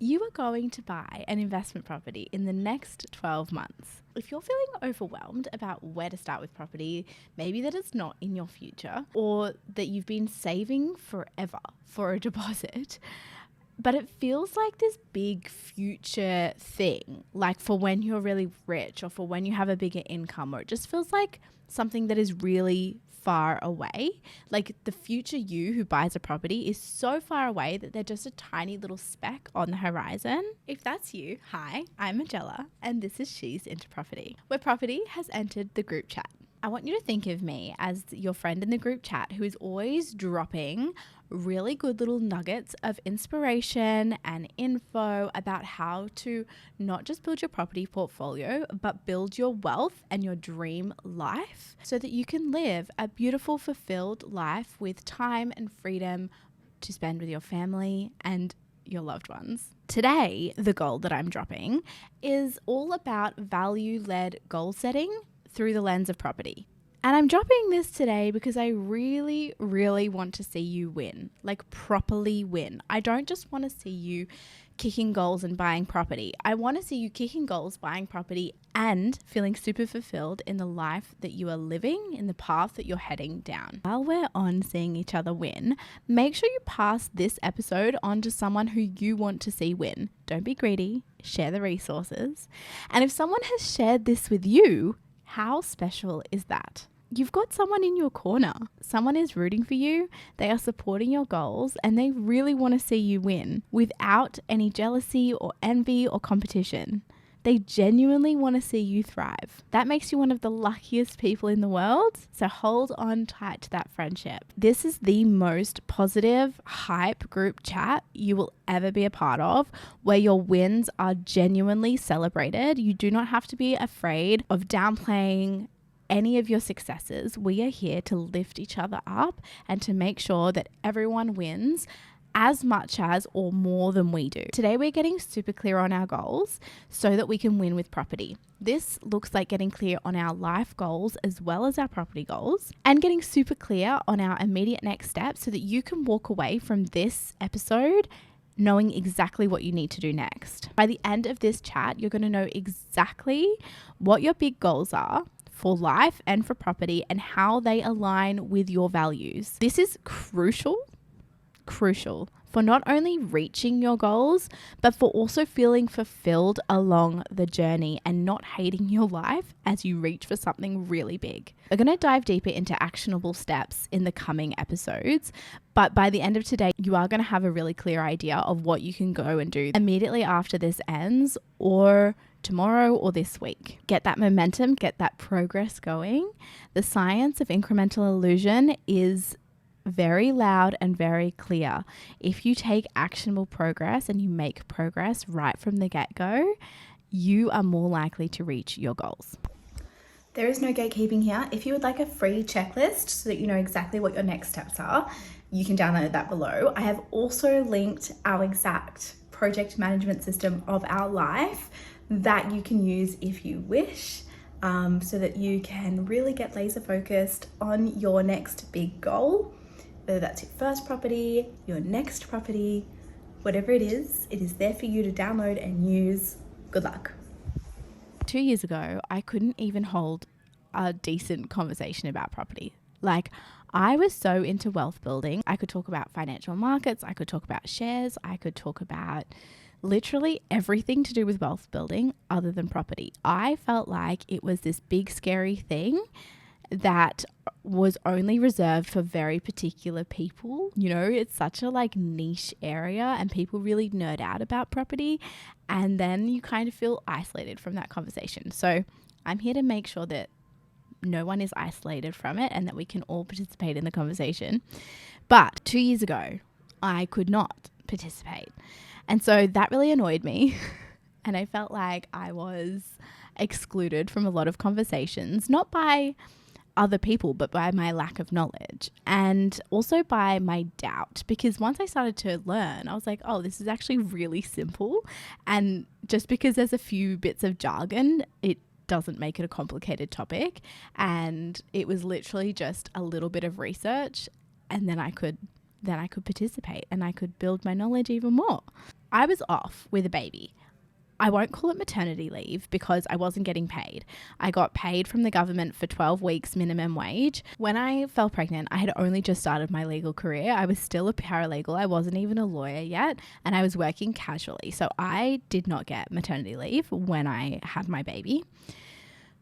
You are going to buy an investment property in the next 12 months. If you're feeling overwhelmed about where to start with property, maybe that it's not in your future, or that you've been saving forever for a deposit, but it feels like this big future thing, like for when you're really rich or for when you have a bigger income, or it just feels like something that is really far away. Like the future you who buys a property is so far away that they're just a tiny little speck on the horizon. If that's you, hi, I'm Majella, and this is She's Into Property, where property has entered the group chat. I want you to think of me as your friend in the group chat who is always dropping really good little nuggets of inspiration and info about how to not just build your property portfolio, but build your wealth and your dream life so that you can live a beautiful, fulfilled life with time and freedom to spend with your family and your loved ones. Today, the goal that I'm dropping is all about value-led goal setting through the lens of property. And I'm dropping this today because I really, really want to see you win, like properly win. I don't just want to see you kicking goals and buying property. I want to see you kicking goals, buying property, and feeling super fulfilled in the life that you are living, in the path that you're heading down. While we're on seeing each other win, make sure you pass this episode on to someone who you want to see win. Don't be greedy, share the resources. And if someone has shared this with you, how special is that? You've got someone in your corner. Someone is rooting for you. They are supporting your goals and they really want to see you win without any jealousy or envy or competition. They genuinely want to see you thrive. That makes you one of the luckiest people in the world. So hold on tight to that friendship. This is the most positive, hype group chat you will ever be a part of, where your wins are genuinely celebrated. You do not have to be afraid of downplaying any of your successes. We are here to lift each other up and to make sure that everyone wins as much as or more than we do. Today we're getting super clear on our goals so that we can win with property. This looks like getting clear on our life goals as well as our property goals, and getting super clear on our immediate next steps so that you can walk away from this episode knowing exactly what you need to do next. By the end of this chat, you're going to know exactly what your big goals are for life and for property and how they align with your values. This is crucial for not only reaching your goals, but for also feeling fulfilled along the journey and not hating your life as you reach for something really big. We're going to dive deeper into actionable steps in the coming episodes, but by the end of today, you are going to have a really clear idea of what you can go and do immediately after this ends, or tomorrow or this week. Get that momentum, get that progress going. The science of incremental illusion is very loud and very clear. If you take actionable progress and you make progress right from the get-go, you are more likely to reach your goals. There is no gatekeeping here. If you would like a free checklist so that you know exactly what your next steps are, you can download that below. I have also linked our exact project management system of our life that you can use if you wish, so that you can really get laser focused on your next big goal. Whether that's your first property, your next property, whatever it is there for you to download and use. Good luck. 2 years ago, I couldn't even hold a decent conversation about property. Like, I was so into wealth building. I could talk about financial markets. I could talk about shares. I could talk about literally everything to do with wealth building other than property. I felt like it was this big, scary thing that was only reserved for very particular people. You know, it's such a like niche area and people really nerd out about property, and then you kind of feel isolated from that conversation. So I'm here to make sure that no one is isolated from it and that we can all participate in the conversation. But 2 years ago, I could not participate. And so that really annoyed me. And I felt like I was excluded from a lot of conversations, not by other people, but by my lack of knowledge and also by my doubt. Because once I started to learn, I was like, oh, this is actually really simple. And just because there's a few bits of jargon, it doesn't make it a complicated topic. And it was literally just a little bit of research and then I could then I could participate and I could build my knowledge even more. I was off with a baby. I won't call it maternity leave because I wasn't getting paid. I got paid from the government for 12 weeks minimum wage. When I fell pregnant, I had only just started my legal career. I was still a paralegal. I wasn't even a lawyer yet, and I was working casually. So I did not get maternity leave when I had my baby.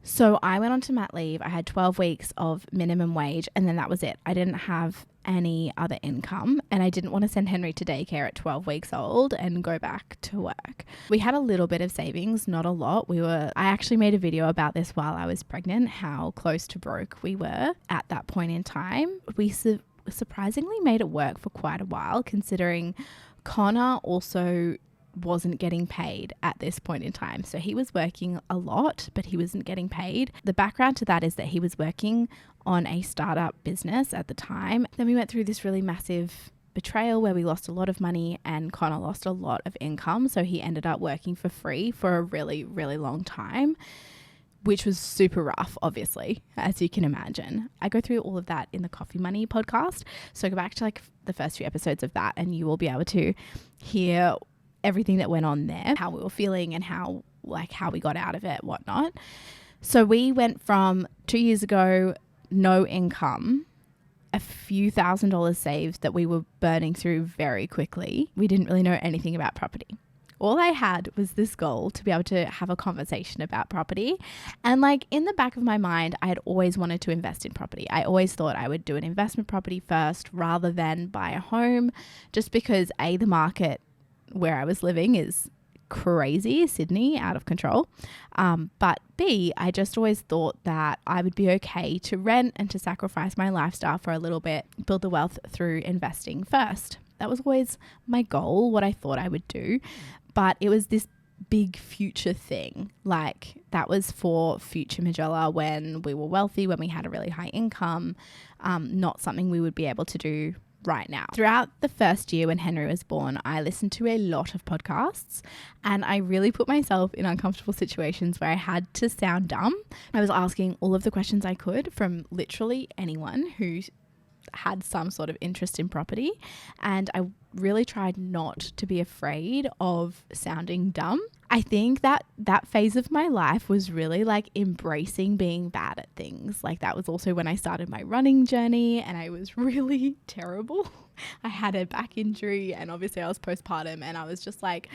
So I went on to mat leave. I had 12 weeks of minimum wage, and then that was it. I didn't have any other income, and I didn't want to send Henry to daycare at 12 weeks old and go back to work. We had a little bit of savings, not a lot. I actually made a video about this while I was pregnant, how close to broke we were at that point in time. We surprisingly made it work for quite a while, considering Connor also wasn't getting paid at this point in time. So he was working a lot, but he wasn't getting paid. The background to that is that he was working on a startup business at the time. Then we went through this really massive betrayal where we lost a lot of money and Connor lost a lot of income. So he ended up working for free for a really, really long time, which was super rough, obviously, as you can imagine. I go through all of that in the Coffee Money podcast. So go back to like the first few episodes of that and you will be able to hear everything that went on there, how we were feeling and how we got out of it, whatnot. So we went from 2 years ago, no income, a few $1,000s saved that we were burning through very quickly. We didn't really know anything about property. All I had was this goal to be able to have a conversation about property. And like in the back of my mind, I had always wanted to invest in property. I always thought I would do an investment property first rather than buy a home, just because the market where I was living is crazy, Sydney, out of control. But B, I just always thought that I would be okay to rent and to sacrifice my lifestyle for a little bit, build the wealth through investing first. That was always my goal, what I thought I would do. But it was this big future thing. Like that was for future Majella when we were wealthy, when we had a really high income, not something we would be able to do right now. Throughout the first year when Henry was born, I listened to a lot of podcasts and I really put myself in uncomfortable situations where I had to sound dumb. I was asking all of the questions I could from literally anyone who had some sort of interest in property, and I really tried not to be afraid of sounding dumb. I think that phase of my life was really like embracing being bad at things. Like that was also when I started my running journey and I was really terrible. I had a back injury and obviously I was postpartum and I was just like,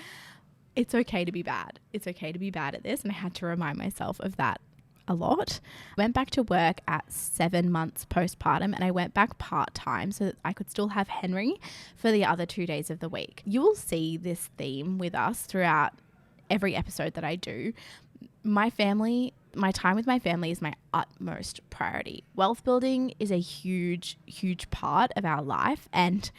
it's okay to be bad. It's okay to be bad at this. And I had to remind myself of that a lot. Went back to work at 7 months postpartum and I went back part-time so that I could still have Henry for the other 2 days of the week. You will see this theme with us throughout every episode that I do. My time with my family is my utmost priority. Wealth building is a huge, huge part of our life, and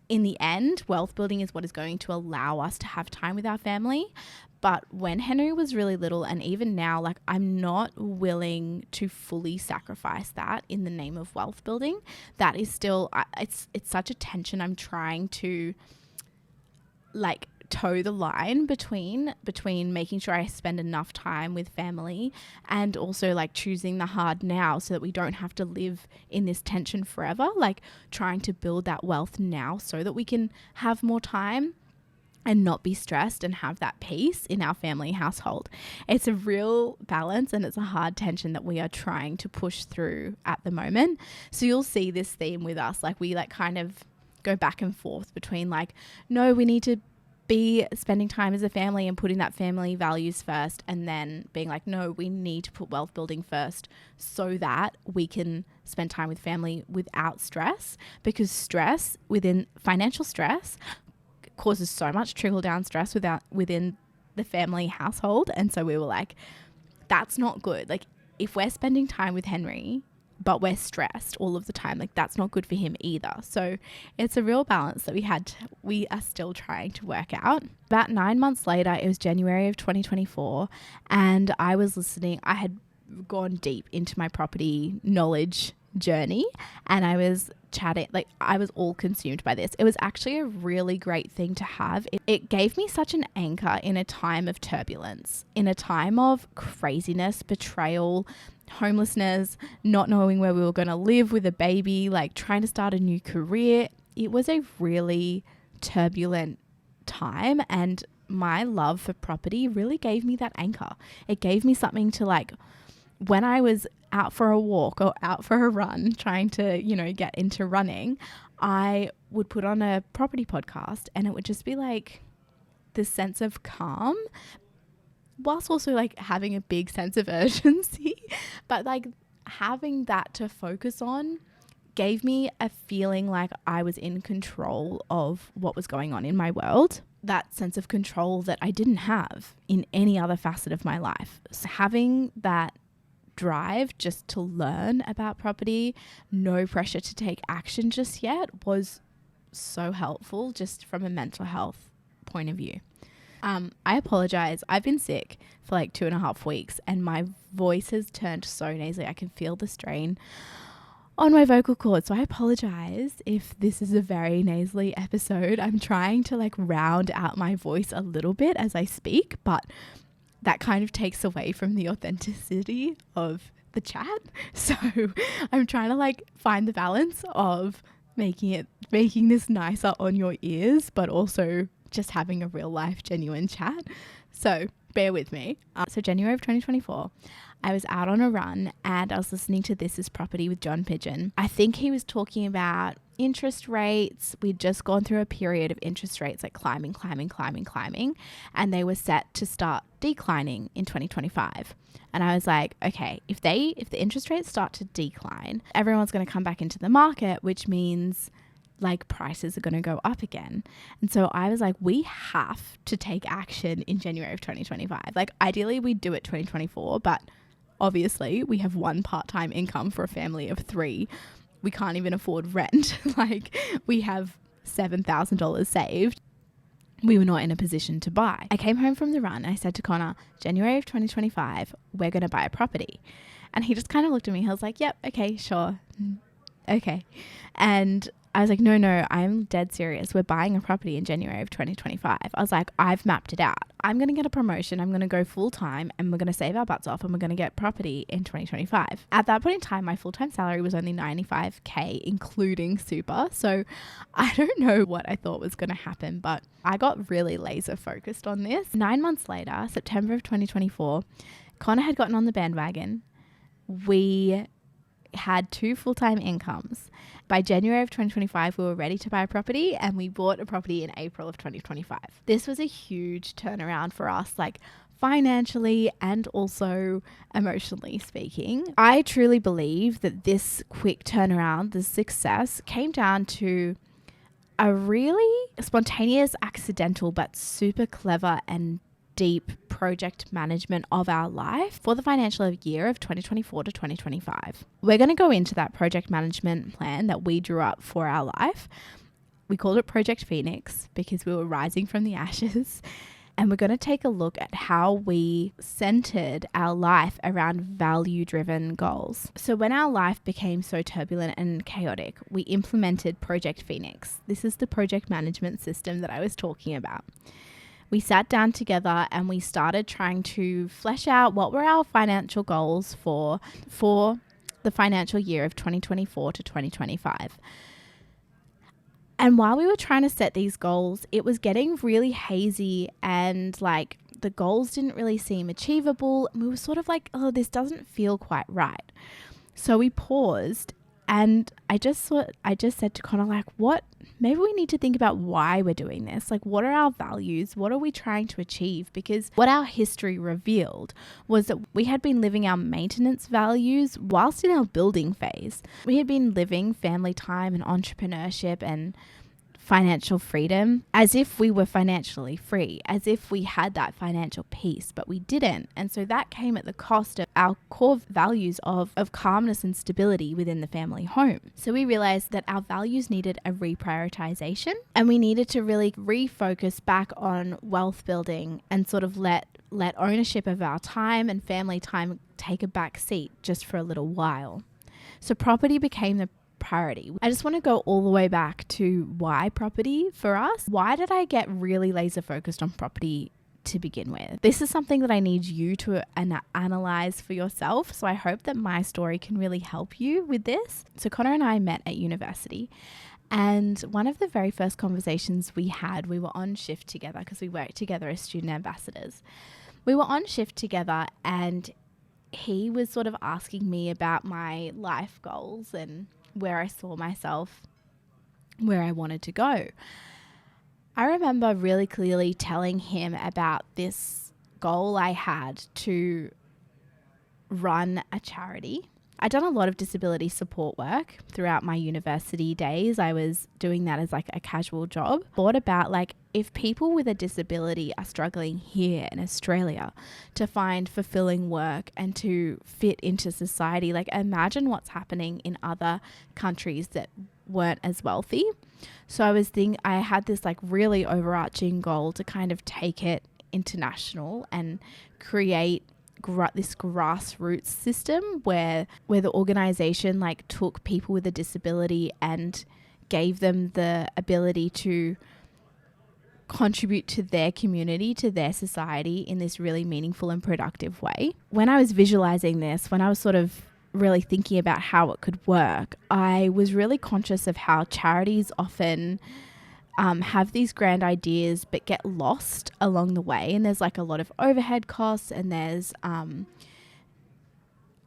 in the end, wealth building is what is going to allow us to have time with our family. But when Henry was really little, and even now, like I'm not willing to fully sacrifice that in the name of wealth building. That is still, it's such a tension. I'm trying to like toe the line between making sure I spend enough time with family and also like choosing the hard now so that we don't have to live in this tension forever, like trying to build that wealth now so that we can have more time and not be stressed and have that peace in our family household. It's a real balance and it's a hard tension that we are trying to push through at the moment. So you'll see this theme with us, like we like kind of go back and forth between like, no, we need to be spending time as a family and putting that family values first, and then being like, no, we need to put wealth building first so that we can spend time with family without stress, because financial stress causes so much trickle down stress within the family household. And so we were like, that's not good. Like if we're spending time with Henry but we're stressed all of the time, like that's not good for him either. So it's a real balance that we are still trying to work out. About 9 months later, it was January of 2024, and I was listening. I had gone deep into my property knowledge journey and I was chatting, like I was all consumed by this. It was actually a really great thing to have. It gave me such an anchor in a time of turbulence, in a time of craziness, betrayal, homelessness, not knowing where we were going to live with a baby, like trying to start a new career. it was a really turbulent time, and my love for property really gave me that anchor. It gave me something to like, when I was out for a walk or out for a run, trying to, get into running, I would put on a property podcast and it would just be like this sense of calm, whilst also like having a big sense of urgency. But like having that to focus on gave me a feeling like I was in control of what was going on in my world. That sense of control that I didn't have in any other facet of my life. So having that drive just to learn about property, no pressure to take action just yet, was so helpful just from a mental health point of view. I apologize. I've been sick for like 2.5 weeks and my voice has turned so nasally. I can feel the strain on my vocal cords. So I apologize if this is a very nasally episode. I'm trying to like round out my voice a little bit as I speak, but that kind of takes away from the authenticity of the chat. So I'm trying to like find the balance of making this nicer on your ears, but also just having a real life genuine chat. So bear with me. So January of 2024, I was out on a run and I was listening to This Is Property with John Pidgeon. I think he was talking about interest rates. We'd just gone through a period of interest rates like climbing, and they were set to start declining in 2025. And I was like, okay, if the interest rates start to decline, everyone's going to come back into the market, which means like prices are going to go up again. And so I was like, we have to take action in January of 2025. Like ideally we do it 2024, but obviously we have one part-time income for a family of 3. We can't even afford rent. Like we have $7,000 saved. We were not in a position to buy. I came home from the run. I said to Connor, January of 2025, we're going to buy a property. And he just kind of looked at me. He was like, yep, okay, sure. Okay. And I was like, no, I'm dead serious. We're buying a property in January of 2025. I was like, I've mapped it out. I'm going to get a promotion. I'm going to go full time and we're going to save our butts off and we're going to get property in 2025. At that point in time, my full-time salary was only $95,000, including super. So I don't know what I thought was going to happen, but I got really laser focused on this. 9 months later, September of 2024, Connor had gotten on the bandwagon. We had 2 full-time incomes. By January of 2025, we were ready to buy a property and we bought a property in April of 2025. This was a huge turnaround for us, like financially and also emotionally speaking. I truly believe that this quick turnaround, this success, came down to a really spontaneous, accidental, but super clever and deep project management of our life for the financial year of 2024 to 2025. We're going to go into that project management plan that we drew up for our life. We called it Project Phoenix because we were rising from the ashes. And we're going to take a look at how we centered our life around value-driven goals. So when our life became so turbulent and chaotic, we implemented Project Phoenix. This is the project management system that I was talking about. We sat down together and we started trying to flesh out what were our financial goals for the financial year of 2024 to 2025. And while we were trying to set these goals, it was getting really hazy and like the goals didn't really seem achievable. And we were sort of like, oh, this doesn't feel quite right. So we paused and I just said to Connor, like, maybe we need to think about why we're doing this. Like, what are our values? What are we trying to achieve? Because what our history revealed was that we had been living our maintenance values whilst in our building phase. We had been living family time and entrepreneurship and financial freedom as if we were financially free, as if we had that financial peace, but we didn't. And so that came at the cost of our core values of calmness and stability within the family home. So we realized that our values needed a reprioritization and we needed to really refocus back on wealth building and sort of let ownership of our time and family time take a back seat just for a little while. So property became the priority. I just want to go all the way back to why property for us. Why did I get really laser focused on property to begin with? This is something that I need you to analyze for yourself. So I hope that my story can really help you with this. So Connor and I met at university And one of the very first conversations we had, we were on shift together because we worked together as student ambassadors. We were on shift together and he was sort of asking me about my life goals and where I saw myself, where I wanted to go. I remember really clearly telling him about this goal I had to run a charity. I'd done a lot of disability support work throughout my university days. I was doing that as like a casual job. Thought about like if people with a disability are struggling here in Australia to find fulfilling work and to fit into society, like imagine what's happening in other countries that weren't as wealthy. So I had this like really overarching goal to kind of take it international and create this grassroots system where the organization like took people with a disability and gave them the ability to contribute to their community, to their society in this really meaningful and productive way. When I was visualizing this, when I was sort of really thinking about how it could work, I was really conscious of how charities often have these grand ideas but get lost along the way, and there's like a lot of overhead costs, and there's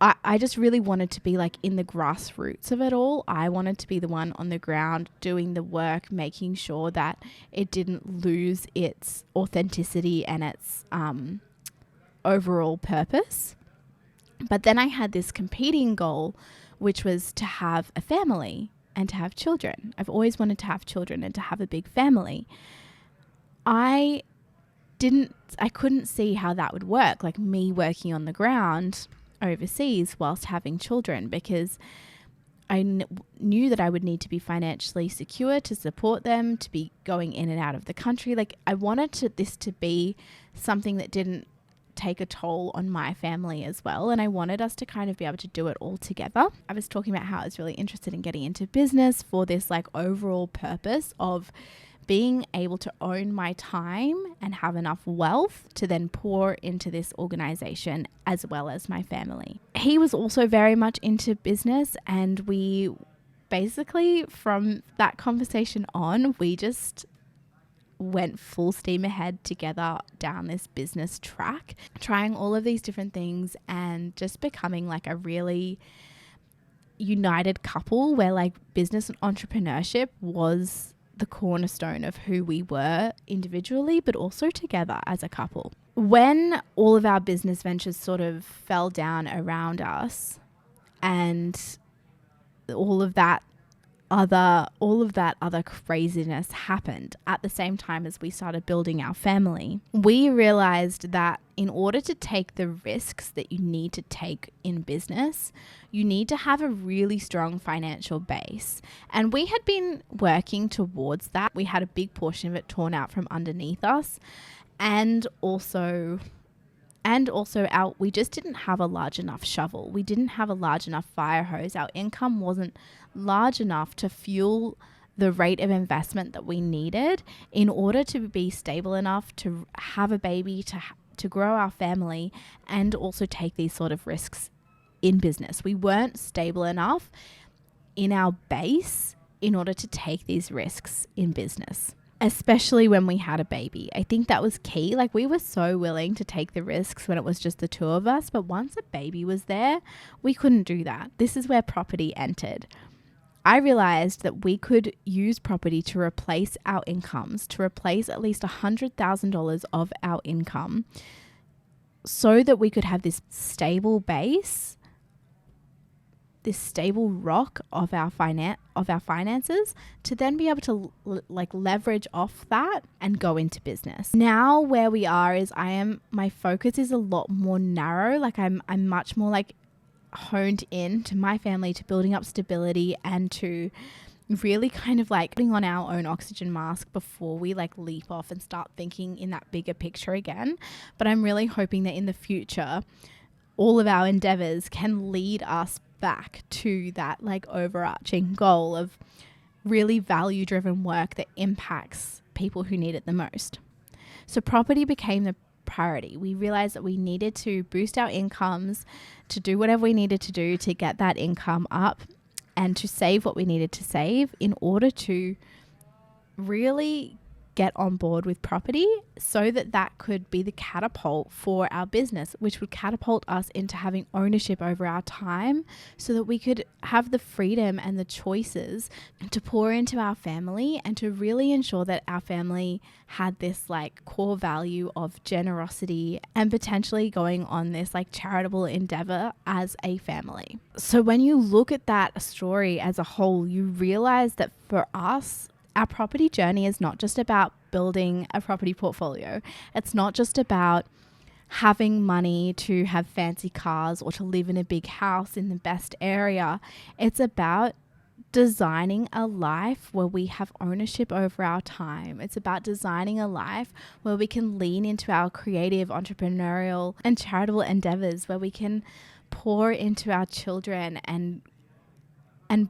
I just really wanted to be like in the grassroots of it all. I wanted to be the one on the ground doing the work, making sure that it didn't lose its authenticity and its overall purpose. But then I had this competing goal, which was to have a family and to have children. I've always wanted to have children and to have a big family. I couldn't see how that would work, like me working on the ground overseas whilst having children, because I knew that I would need to be financially secure to support them, to be going in and out of the country. Like I wanted this to be something that didn't take a toll on my family as well, and I wanted us to kind of be able to do it all together. I was talking about how I was really interested in getting into business for this like overall purpose of being able to own my time and have enough wealth to then pour into this organization as well as my family. He was also very much into business, and we basically from that conversation on, we just went full steam ahead together down this business track, trying all of these different things and just becoming like a really united couple where like business and entrepreneurship was the cornerstone of who we were individually, but also together as a couple. When all of our business ventures sort of fell down around us and all of that other craziness happened at the same time as we started building our family, we realized that in order to take the risks that you need to take in business, you need to have a really strong financial base. And we had been working towards that. We had a big portion of it torn out from underneath us. And also we just didn't have a large enough shovel. We didn't have a large enough fire hose. Our income wasn't large enough to fuel the rate of investment that we needed in order to be stable enough to have a baby, to grow our family, and also take these sort of risks in business. We weren't stable enough in our base in order to take these risks in business, especially when we had a baby. I think that was key. Like we were so willing to take the risks when it was just the two of us, but once a baby was there, we couldn't do that. This is where property entered. I realized that we could use property to replace our incomes, to replace at least $100,000 of our income so that we could have this stable base, this stable rock of our finances to then be able to leverage off that and go into business. Now where we are is my focus is a lot more narrow. Like I'm much more like honed in to my family, to building up stability, and to really kind of like putting on our own oxygen mask before we like leap off and start thinking in that bigger picture again. But I'm really hoping that in the future, all of our endeavors can lead us back to that like overarching goal of really value driven work that impacts people who need it the most. So property became the priority. We realized that we needed to boost our incomes, to do whatever we needed to do to get that income up. and to save what we needed to save in order to really get on board with property, so that that could be the catapult for our business, which would catapult us into having ownership over our time, so that we could have the freedom and the choices to pour into our family and to really ensure that our family had this like core value of generosity and potentially going on this like charitable endeavor as a family. So when you look at that story as a whole, you realize that for us, our property journey is not just about building a property portfolio. It's not just about having money to have fancy cars or to live in a big house in the best area. It's about designing a life where we have ownership over our time. It's about designing a life where we can lean into our creative, entrepreneurial, and charitable endeavors, where we can pour into our children and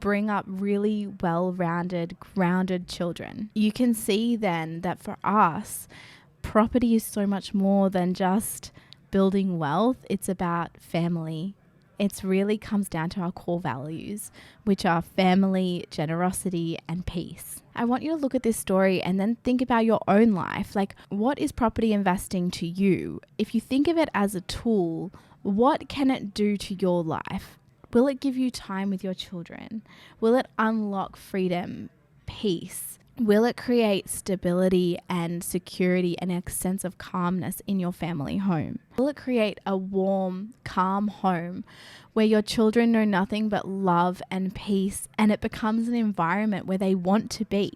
bring up really well-rounded, grounded children. You can see then that for us, property is so much more than just building wealth. It's about family. It really comes down to our core values, which are family, generosity, and peace. I want you to look at this story and then think about your own life. Like, what is property investing to you? If you think of it as a tool, what can it do to your life? Will it give you time with your children? Will it unlock freedom, peace? Will it create stability and security and a sense of calmness in your family home? Will it create a warm, calm home where your children know nothing but love and peace, and it becomes an environment where they want to be,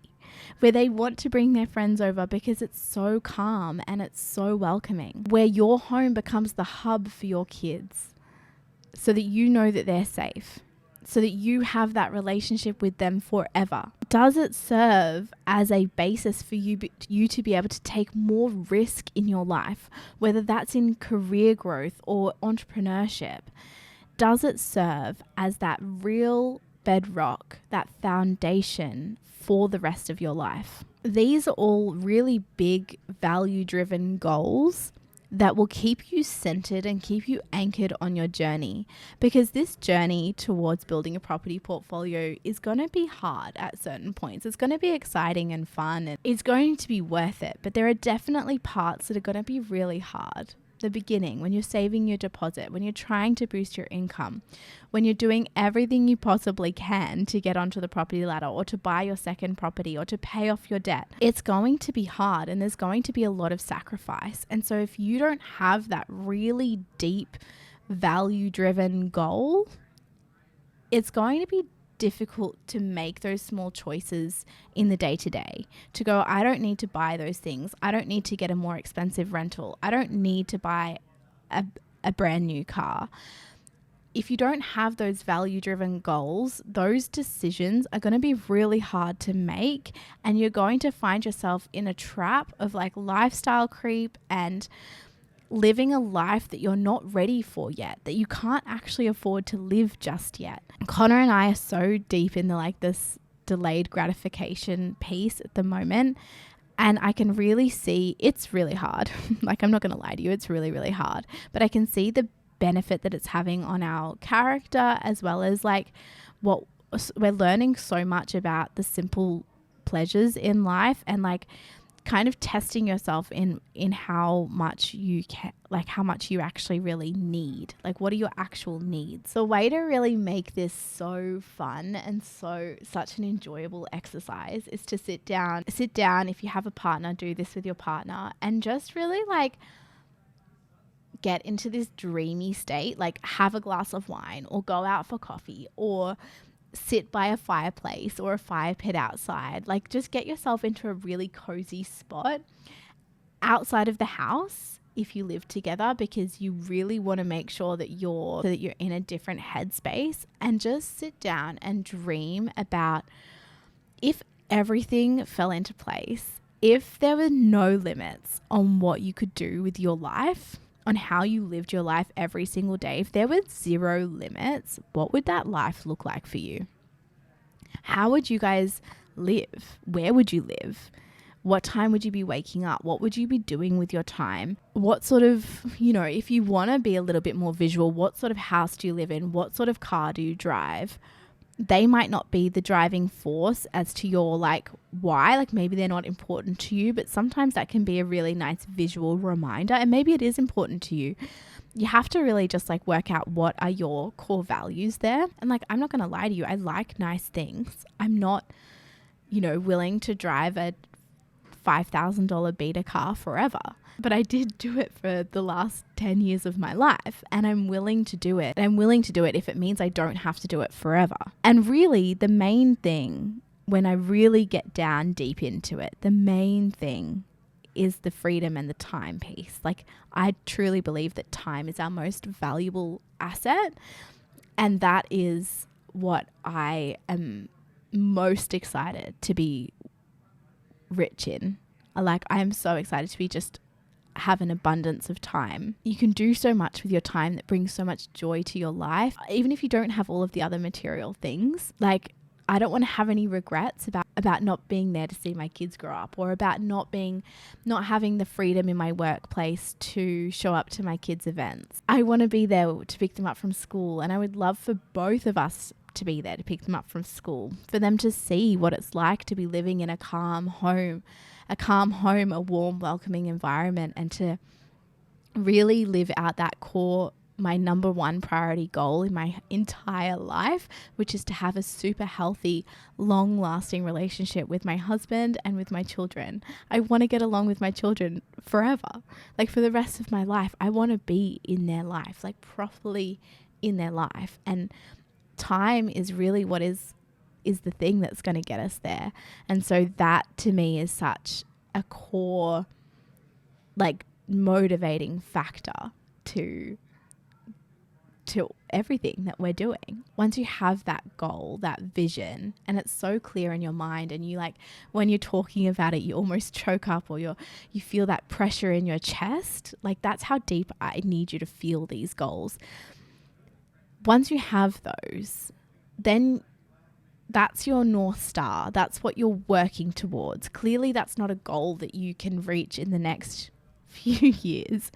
where they want to bring their friends over because it's so calm and it's so welcoming, where your home becomes the hub for your kids, so that you know that they're safe, so that you have that relationship with them forever? Does it serve as a basis for you to be able to take more risk in your life, whether that's in career growth or entrepreneurship? Does it serve as that real bedrock, that foundation for the rest of your life? These are all really big value-driven goals that will keep you centered and keep you anchored on your journey, because this journey towards building a property portfolio is going to be hard at certain points. It's going to be exciting and fun, and it's going to be worth it, but there are definitely parts that are going to be really hard. The beginning, when you're saving your deposit, when you're trying to boost your income, when you're doing everything you possibly can to get onto the property ladder or to buy your second property or to pay off your debt, it's going to be hard and there's going to be a lot of sacrifice. And so if you don't have that really deep value-driven goal, it's going to be difficult to make those small choices in the day-to-day, to go, I don't need to buy those things. I don't need to get a more expensive rental. I don't need to buy a brand new car. If you don't have those value-driven goals, those decisions are going to be really hard to make, and you're going to find yourself in a trap of like lifestyle creep and living a life that you're not ready for yet, that you can't actually afford to live just yet. Connor and I are so deep in this delayed gratification piece at the moment, and I can really see it's really hard. Like, I'm not going to lie to you, it's really, really hard, but I can see the benefit that it's having on our character, as well as like what we're learning so much about the simple pleasures in life, and like kind of testing yourself in how much you can, like how much you actually really need. Like, what are your actual needs? The way to really make this so fun and such an enjoyable exercise is to sit down. If you have a partner, do this with your partner and just really like get into this dreamy state, like have a glass of wine or go out for coffee or sit by a fireplace or a fire pit outside. Like, just get yourself into a really cozy spot outside of the house if you live together, because you really want to make sure that you're in a different headspace, and just sit down and dream about if everything fell into place, if there were no limits on what you could do with your life, on how you lived your life every single day. If there were zero limits, what would that life look like for you? How would you guys live? Where would you live? What time would you be waking up? What would you be doing with your time? What sort of, if you want to be a little bit more visual, what sort of house do you live in? What sort of car do you drive? they might not be the driving force as to your like why, like maybe they're not important to you, but sometimes that can be a really nice visual reminder, and maybe it is important to you. You have to really just like work out what are your core values there. And like, I'm not going to lie to you, I like nice things. I'm not, willing to drive a $5,000 beta car forever. But I did do it for the last 10 years of my life, and I'm willing to do it. I'm willing to do it if it means I don't have to do it forever. And really, the main thing, when I really get down deep into it, the main thing is the freedom and the time piece. Like, I truly believe that time is our most valuable asset, and that is what I am most excited to be rich in. Like, I am so excited to be just have an abundance of time. You can do so much with your time that brings so much joy to your life, even if you don't have all of the other material things. Like, I don't want to have any regrets about not being there to see my kids grow up, or about not having the freedom in my workplace to show up to my kids' events. I want to be there to pick them up from school, and I would love for both of us to be there to pick them up from school, for them to see what it's like to be living in a calm home, a warm, welcoming environment, and to really live out that core, my number one priority goal in my entire life, which is to have a super healthy, long-lasting relationship with my husband and with my children. I want to get along with my children forever. Like, for the rest of my life, I want to be in their life, like properly in their life. And time is really what is the thing that's going to get us there. And so that to me is such a core, like, motivating factor to everything that we're doing. Once you have that goal, that vision, and it's so clear in your mind, and you, like, when you're talking about it, you almost choke up, or you feel that pressure in your chest. Like, that's how deep I need you to feel these goals. Once you have those, then that's your North Star. That's what you're working towards. Clearly, that's not a goal that you can reach in the next few years.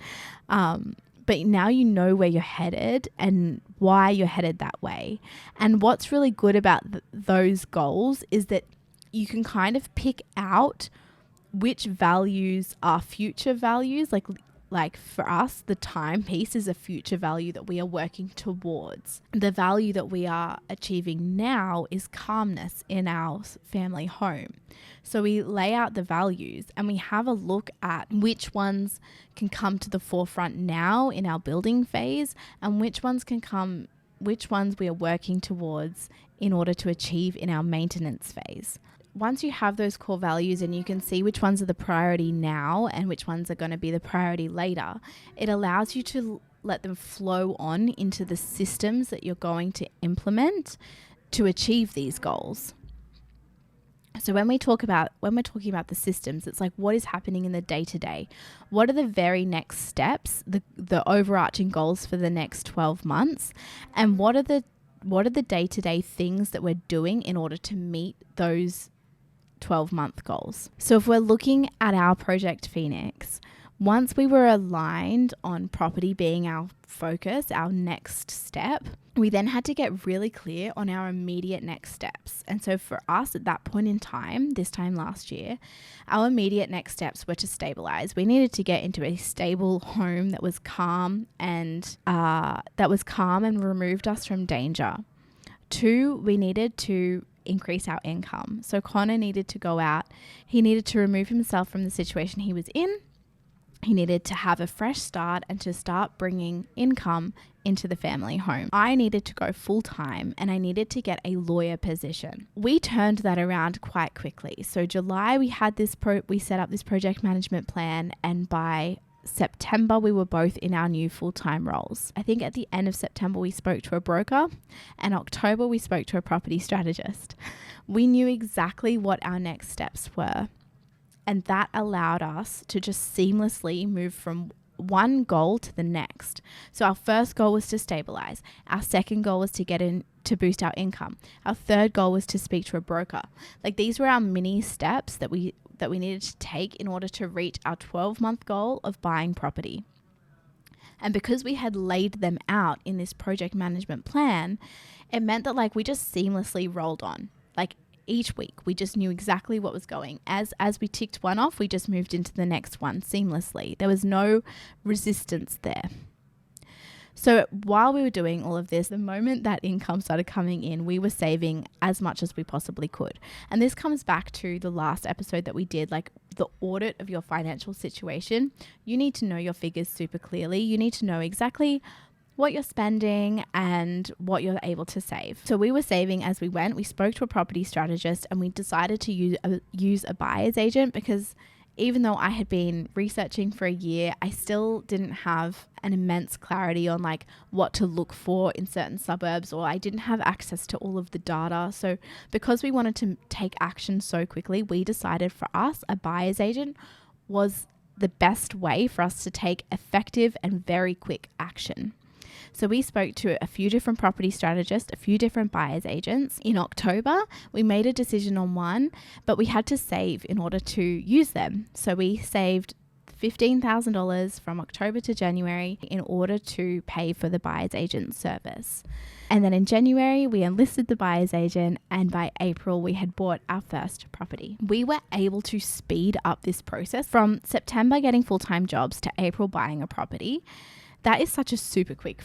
But now you know where you're headed and why you're headed that way. And what's really good about those goals is that you can kind of pick out which values are future values. Like for us, the time piece is a future value that we are working towards. The value that we are achieving now is calmness in our family home. So we lay out the values and we have a look at which ones can come to the forefront now in our building phase, and which ones we are working towards in order to achieve in our maintenance phase. Once you have those core values and you can see which ones are the priority now and which ones are going to be the priority later, it allows you to let them flow on into the systems that you're going to implement to achieve these goals. So when we're talking about the systems, it's like, what is happening in the day-to-day? What are the very next steps, the overarching goals for the next 12 months? And what are the day-to-day things that we're doing in order to meet those 12-month goals? So if we're looking at our Project Phoenix, once we were aligned on property being our focus, our next step, we then had to get really clear on our immediate next steps. And so for us at that point in time, this time last year, our immediate next steps were to stabilize. We needed to get into a stable home that was calm and removed us from danger. 2, we needed to increase our income. So Connor needed to go out. He needed to remove himself from the situation he was in. He needed to have a fresh start and to start bringing income into the family home. I needed to go full time and I needed to get a lawyer position. We turned that around quite quickly. So July we had we set up this project management plan, and by September we were both in our new full-time roles. I think at the end of September we spoke to a broker, and October we spoke to a property strategist. We knew exactly what our next steps were. And that allowed us to just seamlessly move from one goal to the next. So our first goal was to stabilize. Our second goal was to get in to boost our income. Our third goal was to speak to a broker. Like, these were our mini steps that we needed to take in order to reach our 12-month goal of buying property. And because we had laid them out in this project management plan, it meant that like we just seamlessly rolled on. Like each week, we just knew exactly what was going. As we ticked one off, we just moved into the next one seamlessly. There was no resistance there. So while we were doing all of this, the moment that income started coming in, we were saving as much as we possibly could. And this comes back to the last episode that we did, like the audit of your financial situation. You need to know your figures super clearly. You need to know exactly what you're spending and what you're able to save. So we were saving as we went. We spoke to a property strategist and we decided to use a buyer's agent because even though I had been researching for a year, I still didn't have an immense clarity on like what to look for in certain suburbs, or I didn't have access to all of the data. So because we wanted to take action so quickly, we decided for us, a buyer's agent was the best way for us to take effective and very quick action. So we spoke to a few different property strategists, a few different buyer's agents. In October, we made a decision on one, but we had to save in order to use them. So we saved $15,000 from October to January in order to pay for the buyer's agent service. And then in January, we enlisted the buyer's agent, and by April, we had bought our first property. We were able to speed up this process from September getting full-time jobs to April buying a property. That is such a super quick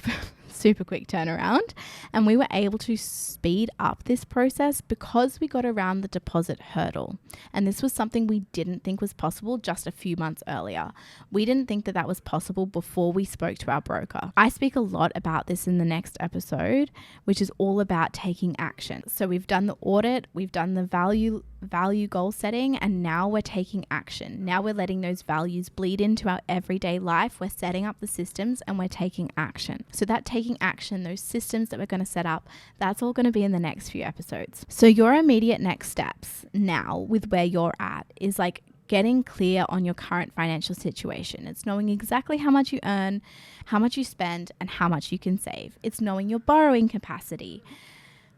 turnaround. And we were able to speed up this process because we got around the deposit hurdle. And this was something we didn't think was possible just a few months earlier. We didn't think that was possible before we spoke to our broker. I speak a lot about this in the next episode, which is all about taking action. So we've done the audit, we've done the value goal setting, and now we're taking action. Now we're letting those values bleed into our everyday life. We're setting up the systems and we're taking action. So that taking action, those systems that we're going to set up, that's all going to be in the next few episodes. So your immediate next steps now with where you're at is like getting clear on your current financial situation. It's knowing exactly how much you earn, how much you spend, and how much you can save. It's knowing your borrowing capacity,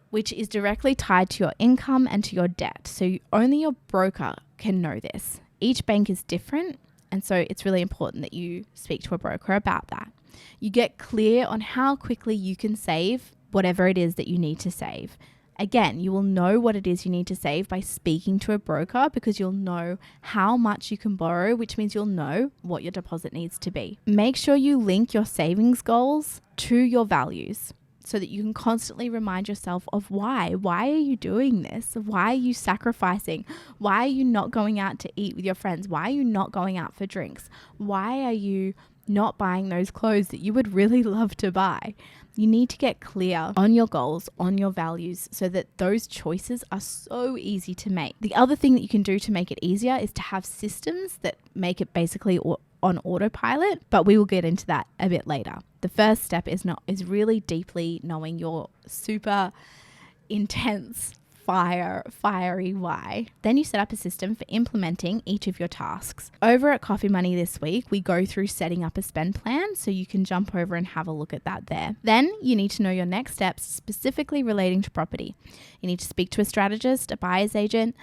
which is directly tied to your income and to your debt. So only your broker can know this. Each bank is different, and so it's really important that you speak to a broker about that. You get clear on how quickly you can save whatever it is that you need to save. Again, you will know what it is you need to save by speaking to a broker because you'll know how much you can borrow, which means you'll know what your deposit needs to be. Make sure you link your savings goals to your values, so that you can constantly remind yourself of why. Why are you doing this? Why are you sacrificing? Why are you not going out to eat with your friends? Why are you not going out for drinks? Why are you not buying those clothes that you would really love to buy? You need to get clear on your goals, on your values, so that those choices are so easy to make. The other thing that you can do to make it easier is to have systems that make it basically on autopilot, but we will get into that a bit later. The first step is really deeply knowing your super intense fiery why. Then you set up a system for implementing each of your tasks. Over at Coffee Money this week, we go through setting up a spend plan, so you can jump over and have a look at that there. Then you need to know your next steps specifically relating to property. You need to speak to a strategist, a buyer's agent.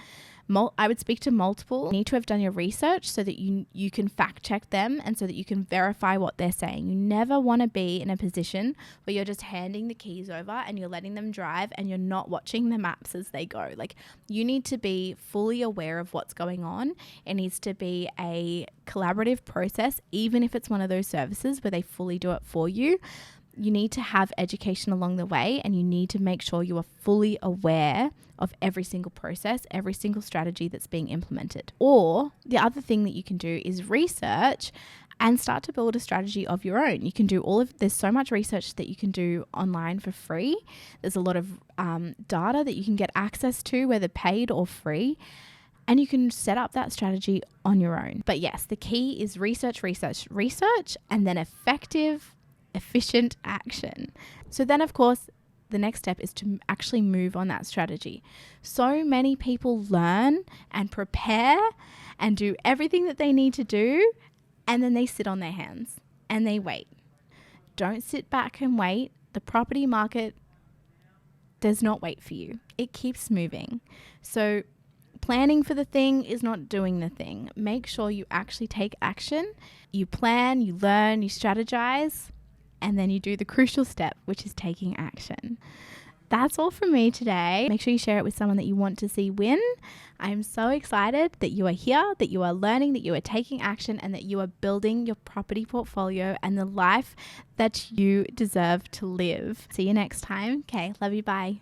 I would speak to multiple. You need to have done your research so that you can fact check them and so that you can verify what they're saying. You never want to be in a position where you're just handing the keys over and you're letting them drive and you're not watching the maps as they go. Like, you need to be fully aware of what's going on. It needs to be a collaborative process, even if it's one of those services where they fully do it for you. You need to have education along the way, and you need to make sure you are fully aware of every single process, every single strategy that's being implemented. Or the other thing that you can do is research and start to build a strategy of your own. You can do there's so much research that you can do online for free. There's a lot of data that you can get access to, whether paid or free. And you can set up that strategy on your own. But yes, the key is research, and then efficient action. So then, of course, the next step is to actually move on that strategy. So many people learn and prepare and do everything that they need to do, and then they sit on their hands and they wait. Don't sit back and wait. The property market does not wait for you. It keeps moving. So Planning for the thing is not doing the thing. Make sure you actually take action. You plan, you learn, you strategize, and then you do the crucial step, which is taking action. That's all from me today. Make sure you share it with someone that you want to see win. I'm so excited that you are here, that you are learning, that you are taking action, and that you are building your property portfolio and the life that you deserve to live. See you next time. Okay, love you. Bye.